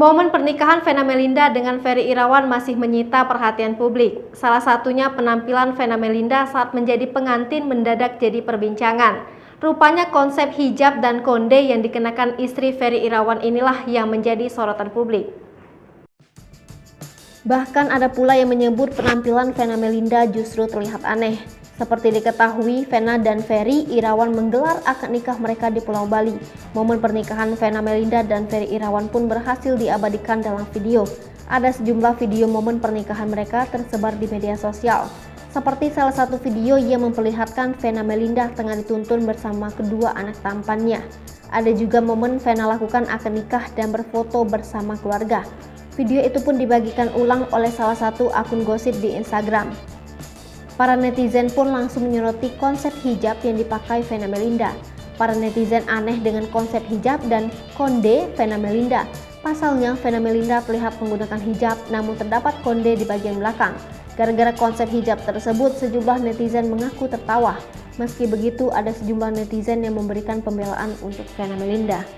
Momen pernikahan Vena Melinda dengan Ferry Irawan masih menyita perhatian publik. Salah satunya penampilan Vena Melinda saat menjadi pengantin mendadak jadi perbincangan. Rupanya konsep hijab dan konde yang dikenakan istri Ferry Irawan inilah yang menjadi sorotan publik. Bahkan ada pula yang menyebut penampilan Vena Melinda justru terlihat aneh. Seperti diketahui, Vena dan Ferry Irawan menggelar akad nikah mereka di Pulau Bali. Momen pernikahan Vena Melinda dan Ferry Irawan pun berhasil diabadikan dalam video. Ada sejumlah video momen pernikahan mereka tersebar di media sosial. Seperti salah satu video yang memperlihatkan Vena Melinda tengah dituntun bersama kedua anak tampannya. Ada juga momen Vena lakukan akad nikah dan berfoto bersama keluarga. Video itu pun dibagikan ulang oleh salah satu akun gosip di Instagram. Para netizen pun langsung menyoroti konsep hijab yang dipakai Vena Melinda. Para netizen aneh dengan konsep hijab dan konde Vena Melinda. Pasalnya, Vena Melinda terlihat menggunakan hijab namun terdapat konde di bagian belakang. Gara-gara konsep hijab tersebut, sejumlah netizen mengaku tertawa. Meski begitu, ada sejumlah netizen yang memberikan pembelaan untuk Vena Melinda.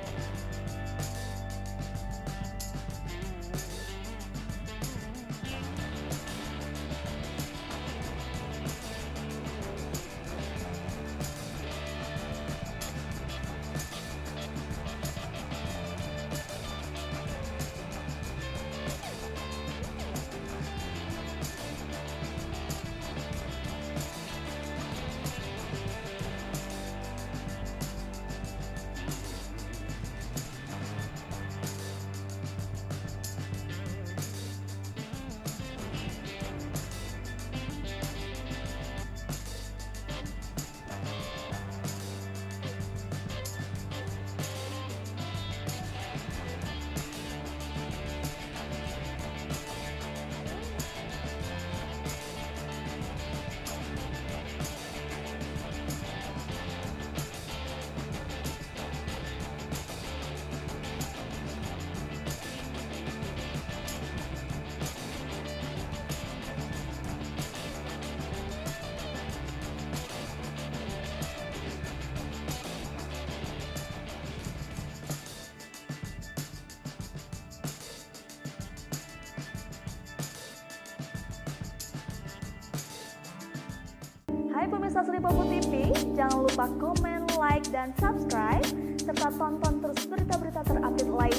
Hai pemirsa Sri Popo TV, jangan lupa komen, like, dan subscribe, serta tonton terus berita-berita terupdate lainnya.